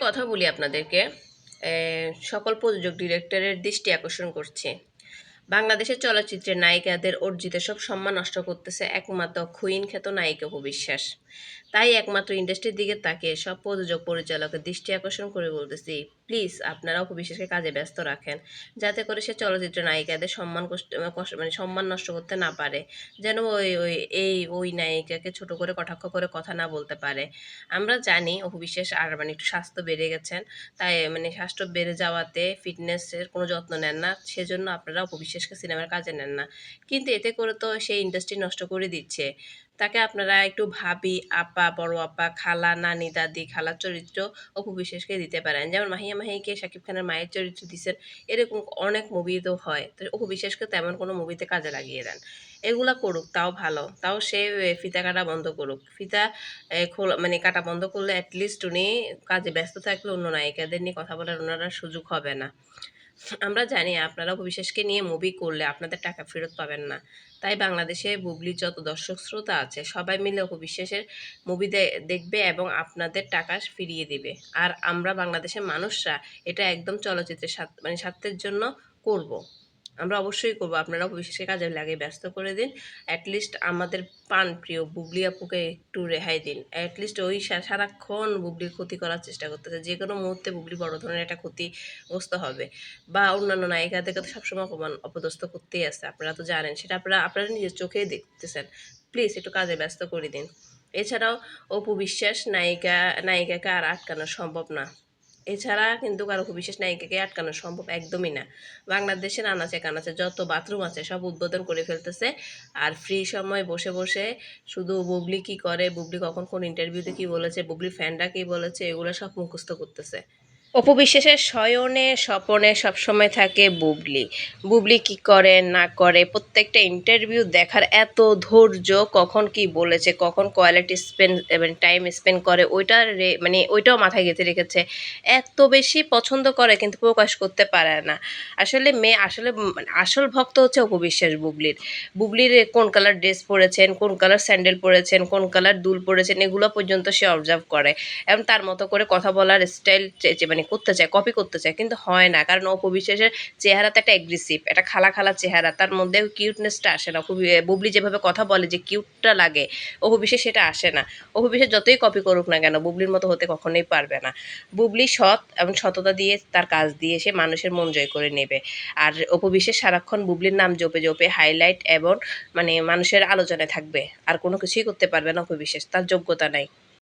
কথা বলি আপনাদেরকে। সকল প্রযোজক ডিরেক্টরের দৃষ্টি আকর্ষণ করছি। বাংলাদেশের চলচ্চিত্রের নায়িকাদের অর্জিত সব সম্মান নষ্ট করতেছে একমাত্র কুইন খ্যাত নায়িকা অপু বিশ্বাস। তাই একমাত্র ইন্ডাস্ট্রির দিকে তাকিয়ে সব প্রযোজক পরিচালকের দৃষ্টি আকর্ষণ করে বলতেছি, প্লিজ আপনারা অপু বিশ্বাসকে কাজে ব্যস্ত রাখেন, যাতে করে সে চলচ্চিত্র নায়িকাদের মানে সম্মান নষ্ট করতে না পারে। যেন ওই ওই এই ওই নায়িকাকে ছোট করে কটাক্ষ করে কথা না বলতে পারে। আমরা জানি অপু বিশ্বাস আর মানে একটু স্বাস্থ্য বেড়ে গেছেন, তাই মানে স্বাস্থ্য বেড়ে যাওয়াতে ফিটনেসের কোনো যত্ন নেন না, সেজন্য আপনারা অপু বিশ্বাসকে সিনেমার কাজে নেন না। কিন্তু এতে করে তো সেই ইন্ডাস্ট্রি নষ্ট করে দিচ্ছে। তাকে আপনারা একটু ভাবি, আপা, বড় আপা, খালা, নানি, দাদি, খালার চরিত্র অপু বিশ্বাসকে দিতে পারেন। যেমন মাহিয়া মাহিকে শাকিব খানের মায়ের চরিত্র দিচ্ছেন, এরকম অনেক মুভি তো হয়। তো অপু বিশ্বাসকে তেমন কোনো মুভিতে কাজে লাগিয়ে দেন। এগুলা করুক তাও ভালো, তাও সে ফিতা কাটা বন্ধ করুক। ফিতা খোলা মানে কাটা বন্ধ করলে অ্যাটলিস্ট উনি কাজে ব্যস্ত থাকলে অন্য নায়িকাদের নিয়ে কথা বলার ওনার সুযোগ হবে না। আমরা জানি আপনারা অপু বিশ্বাসকে নিয়ে মুভি করলে আপনাদের টাকা ফেরত পাবেন না। তাই বাংলাদেশে বুবলির যত দর্শক শ্রোতা আছে সবাই মিলে অপু বিশ্বাসের মুভি দেখবে এবং আপনাদের টাকা ফিরিয়ে দিবে। আর আমরা বাংলাদেশের মানুষরা এটা একদম চলচ্চিত্রের মানে স্বার্থের জন্য করব। আমরা অবশ্যই করব। আপনারা অপু বিশ্বাসকে কাজে লাগিয়ে ব্যস্ত করে দিন। অ্যাটলিস্ট আমাদের প্রিয় বুবলি আপুকে একটু রেহাই দিন। অ্যাটলিস্ট ওই সারাক্ষণ বুবলির ক্ষতি করার চেষ্টা করতেছে। যে কোনো মুহূর্তে বুবলি বড় ধরনের একটা ক্ষতিগ্রস্ত হবে, বা অন্যান্য নায়িকাদেরকে তো সবসময় অপদস্থ করতেই আছে। আপনারা তো জানেন, সেটা আপনারা নিজের চোখেই দেখতেছেন। প্লিজ একটু কাজে ব্যস্ত করে দিন। এছাড়াও অপু বিশ্বাস নায়িকাকে আর আটকানো সম্ভব না। এছাড়া কিন্তু কারো অপু বিশ্বাস নায়িকাকে আটকানো সম্ভব একদমই না। বাংলাদেশের আনাচে কানাচে যত বাথরুম আছে সব উদ্বোধন করে ফেলতেছে। আর ফ্রি সময় বসে বসে শুধু বুবলি কি করে, বুবলি কখন কোন ইন্টারভিউতে কি বলেছে, বুবলি ফ্যানরা কি বলেছে, এগুলো সব মুখস্থ করতেছে। অপু বিশ্বাসের শয়নে স্বপনে সবসময় থাকে বুবলি। বুবলি কি করে না করে প্রত্যেকটা ইন্টারভিউ দেখার এত ধৈর্য, কখন কি বলেছে, কখন কোয়ালিটি মানে টাইম স্পেন্ড করে, মানে ওইটাও মাথায় গেঁথে রেখেছে। এত বেশি পছন্দ করে কিন্তু প্রকাশ করতে পারে না। আসলে মেয়ে আসলে মানে আসল ভক্ত হচ্ছে অপু বিশ্বাস বুবলির। বুবলির কোন কালার ড্রেস পরেছেন, কোন কালার স্যান্ডেল পরেছেন, কোন কালার দুল পরেছেন, এগুলো পর্যন্ত সে অবজার্ভ করে এবং তার মতো করে কথা বলার স্টাইল মানে করতে চায়, কপি করতে চায়, কিন্তু হয় না। কারণ অপু বিশ্বাসের চেহারাতে একটা অ্যাগ্রেসিভ, একটা খালা খালা চেহারা, তার মধ্যে কিউটনেসটা আসে না। বুবলি যেভাবে কথা বলে যে কিউটটা লাগে, অপু বিশ্বাস সেটা আসে না। অপু বিশ্বাস যতই কপি করুক না কেন বুবলির মতো হতে কখনোই পারবে না। বুবলি সৎ এবং সততা দিয়ে তার কাজ দিয়ে সে মানুষের মন জয় করে নেবে। আর অপু বিশ্বাস সারাক্ষণ বুবলির নাম জপে জপে হাইলাইট এবং মানে মানুষের আলোচনায় থাকবে, আর কোনো কিছুই করতে পারবে না অপু বিশ্বাস, তার যোগ্যতা নাই।